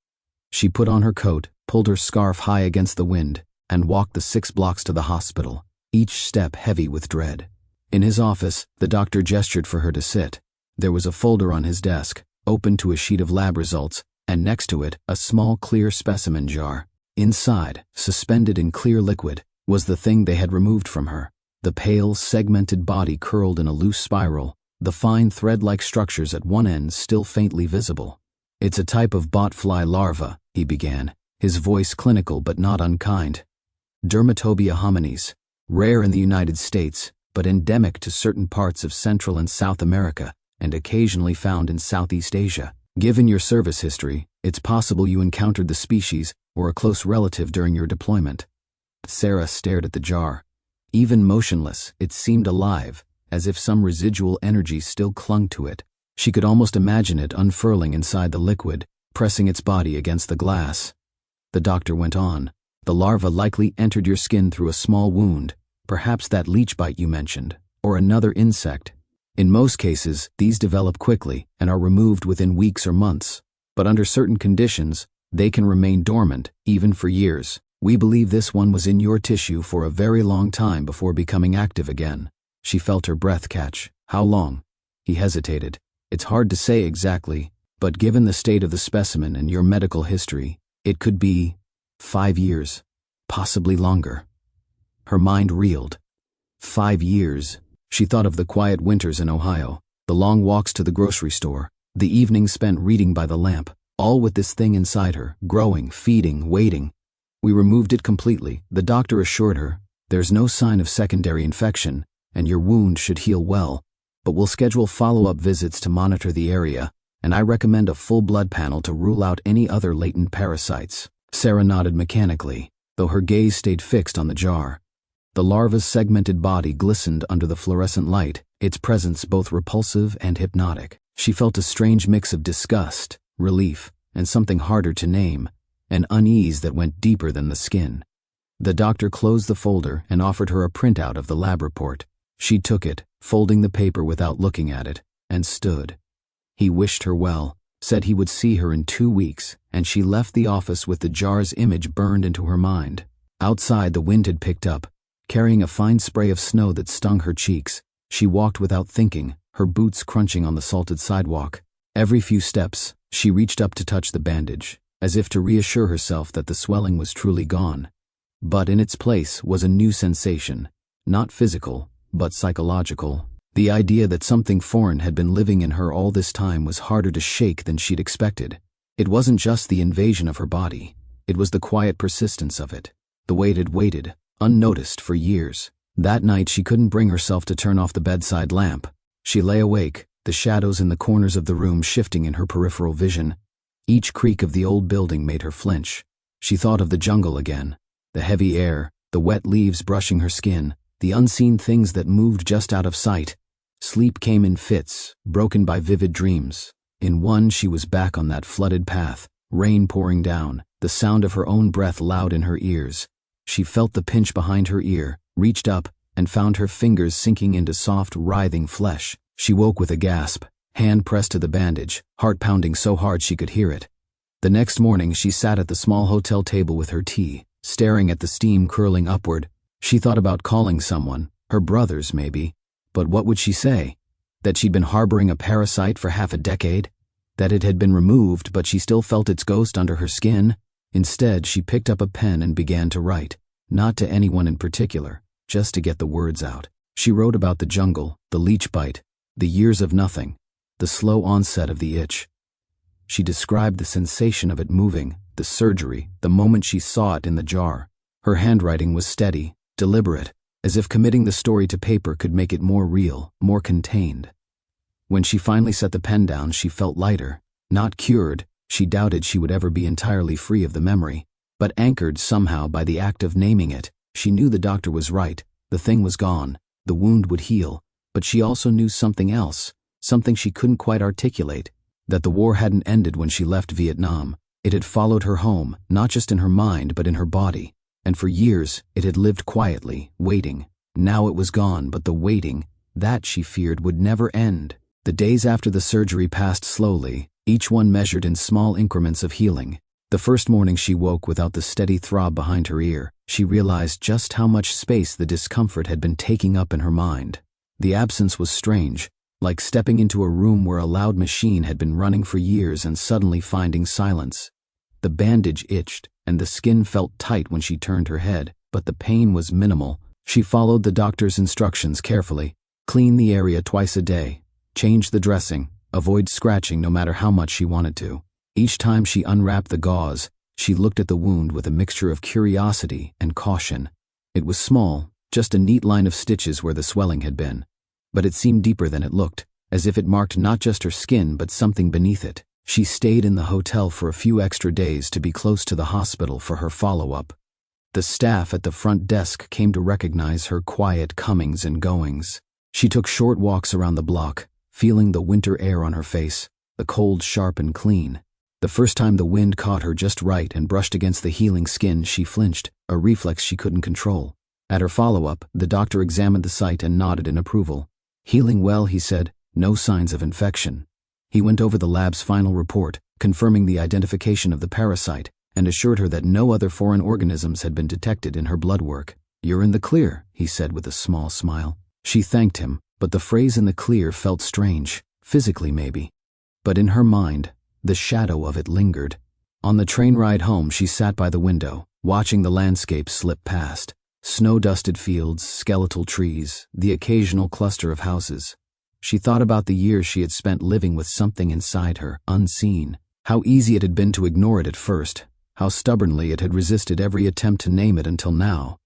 She put on her coat, pulled her scarf high against the wind, and walked the 6 blocks to the hospital, each step heavy with dread. In his office, the doctor gestured for her to sit. There was a folder on his desk, open to a sheet of lab results, and next to it, a small clear specimen jar. Inside, suspended in clear liquid, was the thing they had removed from her. The pale, segmented body curled in a loose spiral, the fine thread-like structures at one end still faintly visible. "It's a type of botfly larva," he began, his voice clinical but not unkind. "Dermatobia hominis, rare in the United States, but endemic to certain parts of Central and South America, and occasionally found in Southeast Asia. Given your service history, it's possible you encountered the species or a close relative during your deployment." Sarah stared at the jar. Even motionless, it seemed alive, as if some residual energy still clung to it. She could almost imagine it unfurling inside the liquid, pressing its body against the glass. The doctor went on. "The larva likely entered your skin through a small wound, perhaps that leech bite you mentioned, or another insect. In most cases, these develop quickly and are removed within weeks or months, but under certain conditions, they can remain dormant, even for years. We believe this one was in your tissue for a very long time before becoming active again." She felt her breath catch. "How long?" He hesitated. "It's hard to say exactly, but given the state of the specimen and your medical history, it could be 5 years, possibly longer." Her mind reeled. 5 years. She thought of the quiet winters in Ohio, the long walks to the grocery store, the evenings spent reading by the lamp, all with this thing inside her, growing, feeding, waiting. "We removed it completely," the doctor assured her. "There's no sign of secondary infection, and your wound should heal well, but we'll schedule follow-up visits to monitor the area, and I recommend a full blood panel to rule out any other latent parasites." Sarah nodded mechanically, though her gaze stayed fixed on the jar. The larva's segmented body glistened under the fluorescent light, its presence both repulsive and hypnotic. She felt a strange mix of disgust, relief, and something harder to name, an unease that went deeper than the skin. The doctor closed the folder and offered her a printout of the lab report. She took it, folding the paper without looking at it, and stood. He wished her well, said he would see her in 2 weeks, and she left the office with the jar's image burned into her mind. Outside, the wind had picked up, carrying a fine spray of snow that stung her cheeks. She walked without thinking, her boots crunching on the salted sidewalk. Every few steps, she reached up to touch the bandage, as if to reassure herself that the swelling was truly gone. But in its place was a new sensation, not physical, but psychological. The idea that something foreign had been living in her all this time was harder to shake than she'd expected. It wasn't just the invasion of her body, it was the quiet persistence of it, the way it had waited, unnoticed for years. That night she couldn't bring herself to turn off the bedside lamp. She lay awake, the shadows in the corners of the room shifting in her peripheral vision. Each creak of the old building made her flinch. She thought of the jungle again, the heavy air, the wet leaves brushing her skin, the unseen things that moved just out of sight. Sleep came in fits, broken by vivid dreams. In one, she was back on that flooded path, rain pouring down, the sound of her own breath loud in her ears. She felt the pinch behind her ear, reached up, and found her fingers sinking into soft, writhing flesh. She woke with a gasp, hand pressed to the bandage, heart pounding so hard she could hear it. The next morning she sat at the small hotel table with her tea, staring at the steam curling upward. She thought about calling someone, her brothers maybe, but what would she say? That she'd been harboring a parasite for half a decade? That it had been removed but she still felt its ghost under her skin? Instead, she picked up a pen and began to write, not to anyone in particular, just to get the words out. She wrote about the jungle, the leech bite, the years of nothing, the slow onset of the itch. She described the sensation of it moving, the surgery, the moment she saw it in the jar. Her handwriting was steady, deliberate, as if committing the story to paper could make it more real, more contained. When she finally set the pen down, she felt lighter. Not cured, she doubted she would ever be entirely free of the memory, but anchored somehow by the act of naming it. She knew the doctor was right, the thing was gone, the wound would heal, but she also knew something else, something she couldn't quite articulate, that the war hadn't ended when she left Vietnam. It had followed her home, not just in her mind but in her body, and for years it had lived quietly, waiting. Now it was gone, but the waiting, that she feared would never end. The days after the surgery passed slowly, each one measured in small increments of healing. The first morning she woke without the steady throb behind her ear. She realized just how much space the discomfort had been taking up in her mind. The absence was strange, like stepping into a room where a loud machine had been running for years and suddenly finding silence. The bandage itched, and the skin felt tight when she turned her head, but the pain was minimal. She followed the doctor's instructions carefully. Clean the area twice a day. Change the dressing. Avoid scratching no matter how much she wanted to. Each time she unwrapped the gauze, she looked at the wound with a mixture of curiosity and caution. It was small, just a neat line of stitches where the swelling had been. But it seemed deeper than it looked, as if it marked not just her skin but something beneath it. She stayed in the hotel for a few extra days to be close to the hospital for her follow-up. The staff at the front desk came to recognize her quiet comings and goings. She took short walks around the block, feeling the winter air on her face, the cold sharp and clean. The first time the wind caught her just right and brushed against the healing skin, she flinched, a reflex she couldn't control. At her follow-up, the doctor examined the site and nodded in approval. Healing well, he said, no signs of infection. He went over the lab's final report, confirming the identification of the parasite, and assured her that no other foreign organisms had been detected in her blood work. You're in the clear, he said with a small smile. She thanked him, but the phrase in the clear felt strange, physically maybe. But in her mind, the shadow of it lingered. On the train ride home, she sat by the window, watching the landscape slip past. Snow-dusted fields, skeletal trees, the occasional cluster of houses. She thought about the years she had spent living with something inside her, unseen. How easy it had been to ignore it at first. How stubbornly it had resisted every attempt to name it until now.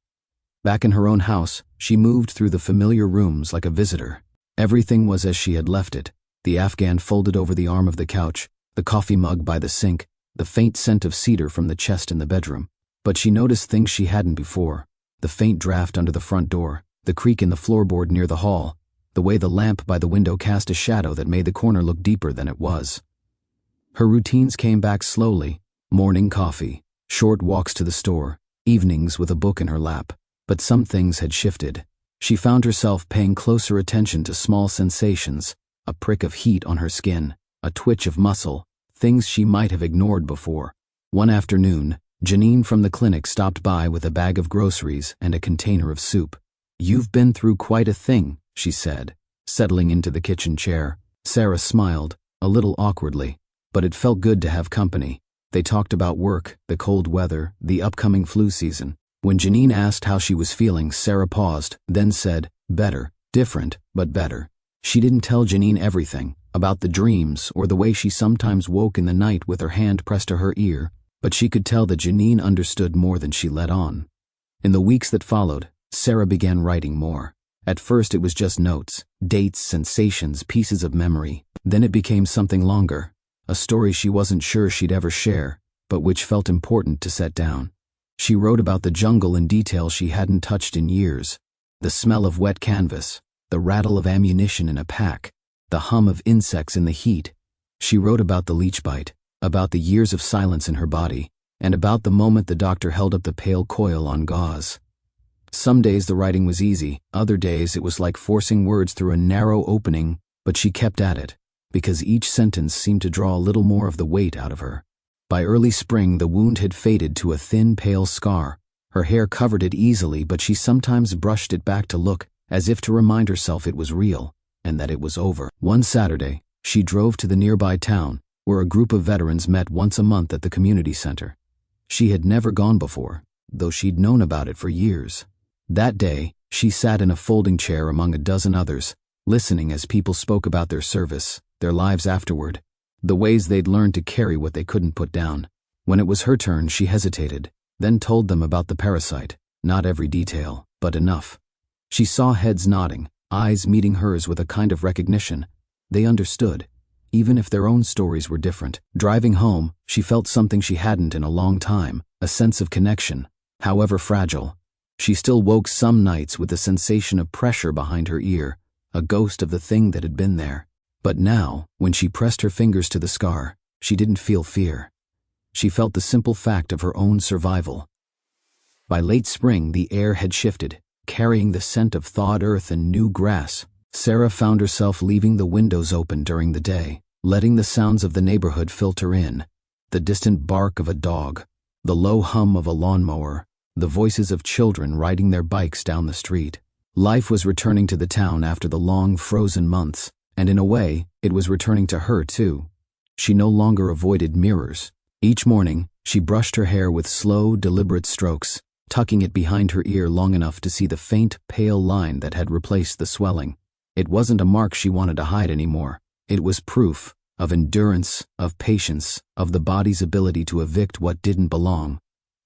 Back in her own house, she moved through the familiar rooms like a visitor. Everything was as she had left it. The Afghan folded over the arm of the couch, the coffee mug by the sink, the faint scent of cedar from the chest in the bedroom. But she noticed things she hadn't before. The faint draft under the front door, the creak in the floorboard near the hall, the way the lamp by the window cast a shadow that made the corner look deeper than it was. Her routines came back slowly. Morning coffee, short walks to the store, evenings with a book in her lap. But some things had shifted. She found herself paying closer attention to small sensations, a prick of heat on her skin, a twitch of muscle, things she might have ignored before. One afternoon, Janine from the clinic stopped by with a bag of groceries and a container of soup. You've been through quite a thing, she said, settling into the kitchen chair. Sarah smiled, a little awkwardly, but it felt good to have company. They talked about work, the cold weather, the upcoming flu season. When Janine asked how she was feeling, Sarah paused, then said, better, different, but better. She didn't tell Janine everything, about the dreams or the way she sometimes woke in the night with her hand pressed to her ear, but she could tell that Janine understood more than she let on. In the weeks that followed, Sarah began writing more. At first it was just notes, dates, sensations, pieces of memory. Then it became something longer, a story she wasn't sure she'd ever share, but which felt important to set down. She wrote about the jungle in detail she hadn't touched in years. The smell of wet canvas, the rattle of ammunition in a pack, the hum of insects in the heat. She wrote about the leech bite, about the years of silence in her body, and about the moment the doctor held up the pale coil on gauze. Some days the writing was easy, other days it was like forcing words through a narrow opening, but she kept at it. because each sentence seemed to draw a little more of the weight out of her. By early spring, the wound had faded to a thin, pale scar. Her hair covered it easily, but she sometimes brushed it back to look, as if to remind herself it was real, and that it was over. One Saturday, she drove to the nearby town, where a group of veterans met once a month at the community center. She had never gone before, though she'd known about it for years. That day, she sat in a folding chair among a dozen others, listening as people spoke about their service, their lives afterward, the ways they'd learned to carry what they couldn't put down. When it was her turn, she hesitated, then told them about the parasite, not every detail, but enough. She saw heads nodding, eyes meeting hers with a kind of recognition. They understood, even if their own stories were different. Driving home, she felt something she hadn't in a long time, a sense of connection, however fragile. She still woke some nights with a sensation of pressure behind her ear, a ghost of the thing that had been there. But now, when she pressed her fingers to the scar, she didn't feel fear. She felt the simple fact of her own survival. By late spring, the air had shifted, carrying the scent of thawed earth and new grass. Sarah found herself leaving the windows open during the day, letting the sounds of the neighborhood filter in. The distant bark of a dog, the low hum of a lawnmower, the voices of children riding their bikes down the street. Life was returning to the town after the long, frozen months, and in a way, it was returning to her too. She no longer avoided mirrors. Each morning, she brushed her hair with slow, deliberate strokes, tucking it behind her ear long enough to see the faint, pale line that had replaced the swelling. It wasn't a mark she wanted to hide anymore. It was proof of endurance, of patience, of the body's ability to evict what didn't belong.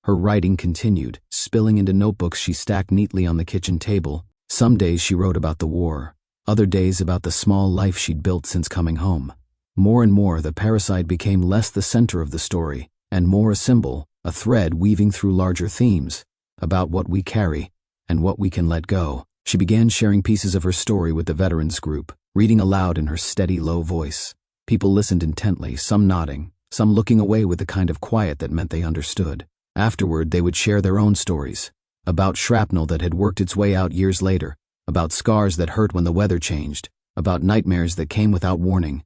Her writing continued, spilling into notebooks she stacked neatly on the kitchen table. Some days she wrote about the war, other days about the small life she'd built since coming home. More and more, the parasite became less the center of the story, and more a symbol, a thread weaving through larger themes, about what we carry, and what we can let go. She began sharing pieces of her story with the veterans group, reading aloud in her steady, low voice. People listened intently, some nodding, some looking away with the kind of quiet that meant they understood. Afterward, they would share their own stories, about shrapnel that had worked its way out years later, about scars that hurt when the weather changed, about nightmares that came without warning.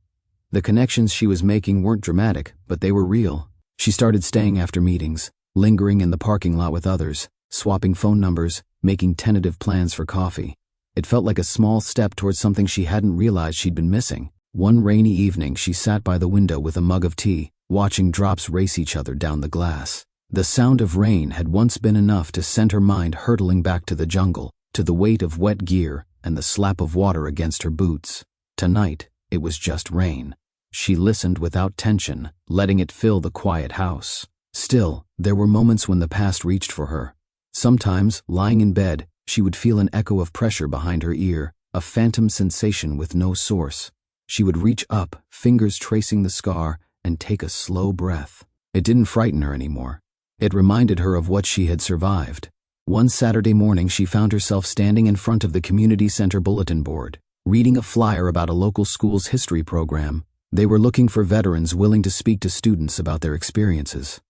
The connections she was making weren't dramatic, but they were real. She started staying after meetings, lingering in the parking lot with others, swapping phone numbers, making tentative plans for coffee. It felt like a small step towards something she hadn't realized she'd been missing. One rainy evening, she sat by the window with a mug of tea, watching drops race each other down the glass. The sound of rain had once been enough to send her mind hurtling back to the jungle, to the weight of wet gear and the slap of water against her boots. Tonight, it was just rain. She listened without tension, letting it fill the quiet house. Still, there were moments when the past reached for her. Sometimes, lying in bed, she would feel an echo of pressure behind her ear, a phantom sensation with no source. She would reach up, fingers tracing the scar, and take a slow breath. It didn't frighten her anymore. It reminded her of what she had survived. One Saturday morning, she found herself standing in front of the community center bulletin board, reading a flyer about a local school's history program. They were looking for veterans willing to speak to students about their experiences.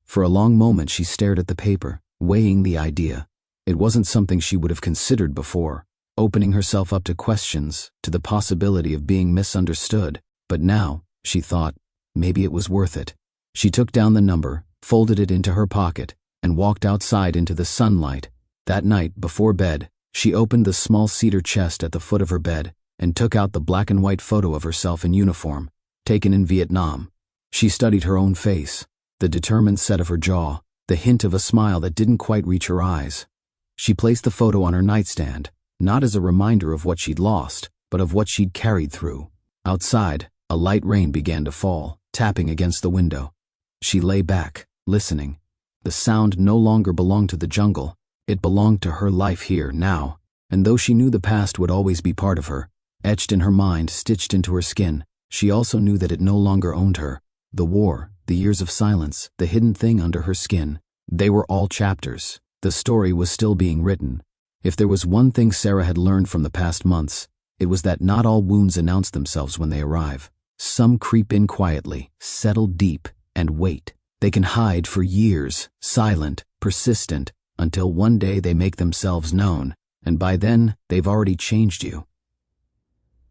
For a long moment, she stared at the paper, weighing the idea. It wasn't something she would have considered before, opening herself up to questions, to the possibility of being misunderstood. But now, she thought, maybe it was worth it. She took down the number, folded it into her pocket, and walked outside into the sunlight. That night, before bed, she opened the small cedar chest at the foot of her bed and took out the black and white photo of herself in uniform, taken in Vietnam. She studied her own face, the determined set of her jaw, the hint of a smile that didn't quite reach her eyes. She placed the photo on her nightstand, not as a reminder of what she'd lost, but of what she'd carried through. Outside, a light rain began to fall, tapping against the window. She lay back, listening. The sound no longer belonged to the jungle. It belonged to her life here, now. And though she knew the past would always be part of her, etched in her mind, stitched into her skin, she also knew that it no longer owned her. The war, the years of silence, the hidden thing under her skin, they were all chapters. The story was still being written. If there was one thing Sarah had learned from the past months, it was that not all wounds announce themselves when they arrive. Some creep in quietly, settle deep, and wait. They can hide for years, silent, persistent, until one day they make themselves known, and by then, they've already changed you.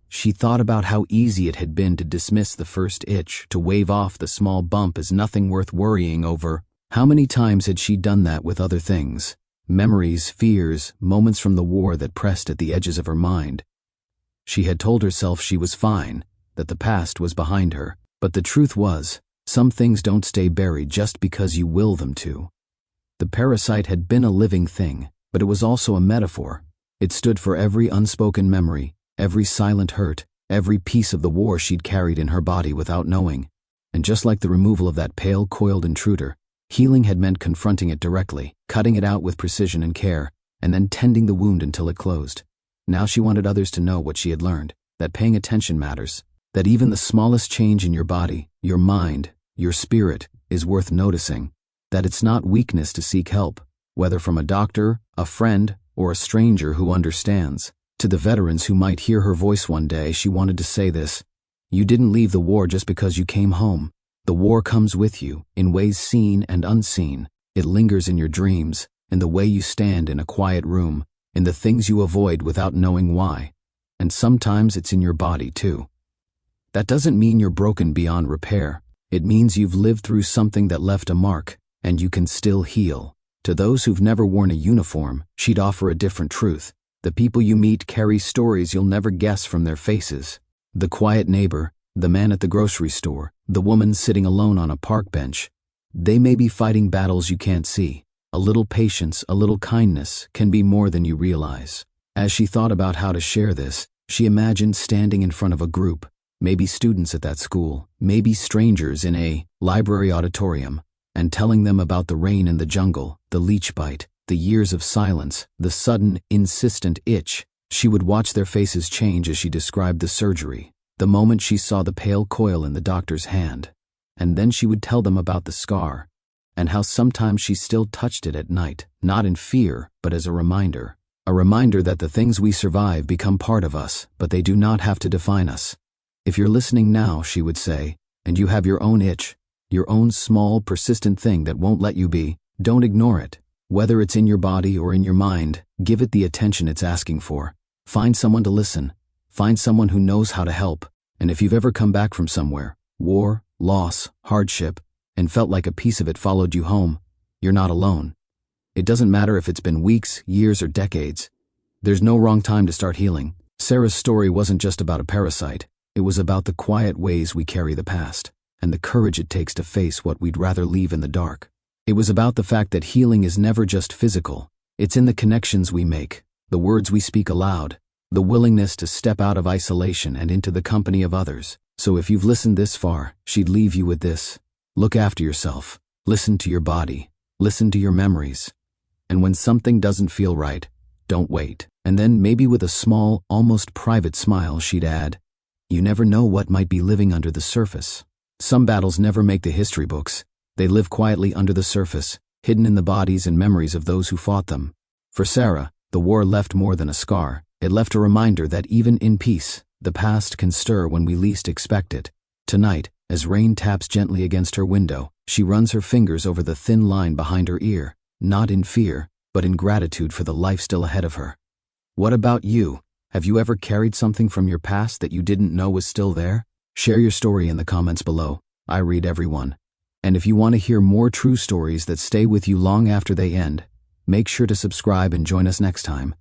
She thought about how easy it had been to dismiss the first itch, to wave off the small bump as nothing worth worrying over. How many times had she done that with other things? Memories, fears, moments from the war that pressed at the edges of her mind. She had told herself she was fine, that the past was behind her, but the truth was, some things don't stay buried just because you will them to. The parasite had been a living thing, but it was also a metaphor. It stood for every unspoken memory, every silent hurt, every piece of the war she'd carried in her body without knowing. And just like the removal of that pale, coiled intruder, healing had meant confronting it directly, cutting it out with precision and care, and then tending the wound until it closed. Now she wanted others to know what she had learned, that paying attention matters, that even the smallest change in your body, your mind, your spirit, is worth noticing, that it's not weakness to seek help, whether from a doctor, a friend, or a stranger who understands. To the veterans who might hear her voice one day, she wanted to say this: you didn't leave the war just because you came home. The war comes with you, in ways seen and unseen. It lingers in your dreams, in the way you stand in a quiet room, in the things you avoid without knowing why. And sometimes it's in your body too. That doesn't mean you're broken beyond repair. It means you've lived through something that left a mark, and you can still heal. To those who've never worn a uniform, she'd offer a different truth. The people you meet carry stories you'll never guess from their faces. The quiet neighbor, the man at the grocery store, the woman sitting alone on a park bench. They may be fighting battles you can't see. A little patience, a little kindness can be more than you realize. As she thought about how to share this, she imagined standing in front of a group, maybe students at that school, maybe strangers in a library auditorium, and telling them about the rain in the jungle, the leech bite, the years of silence, the sudden, insistent itch. She would watch their faces change as she described the surgery, the moment she saw the pale coil in the doctor's hand. And then she would tell them about the scar, and how sometimes she still touched it at night, not in fear, but as a reminder that the things we survive become part of us, but they do not have to define us. If you're listening now, she would say, and you have your own itch, your own small, persistent thing that won't let you be, don't ignore it. Whether it's in your body or in your mind, give it the attention it's asking for. Find someone to listen. Find someone who knows how to help. And if you've ever come back from somewhere, war, loss, hardship, and felt like a piece of it followed you home, you're not alone. It doesn't matter if it's been weeks, years, or decades. There's no wrong time to start healing. Sarah's story wasn't just about a parasite. It was about the quiet ways we carry the past, and the courage it takes to face what we'd rather leave in the dark. It was about the fact that healing is never just physical. It's in the connections we make, the words we speak aloud, the willingness to step out of isolation and into the company of others. So if you've listened this far, she'd leave you with this: look after yourself, listen to your body, listen to your memories. And when something doesn't feel right, don't wait. And then, maybe with a small, almost private smile, she'd add, you never know what might be living under the surface. Some battles never make the history books. They live quietly under the surface, hidden in the bodies and memories of those who fought them. For Sarah, the war left more than a scar. It left a reminder that even in peace, the past can stir when we least expect it. Tonight, as rain taps gently against her window, she runs her fingers over the thin line behind her ear, not in fear, but in gratitude for the life still ahead of her. What about you? Have you ever carried something from your past that you didn't know was still there? Share your story in the comments below. I read everyone. And if you want to hear more true stories that stay with you long after they end, make sure to subscribe and join us next time.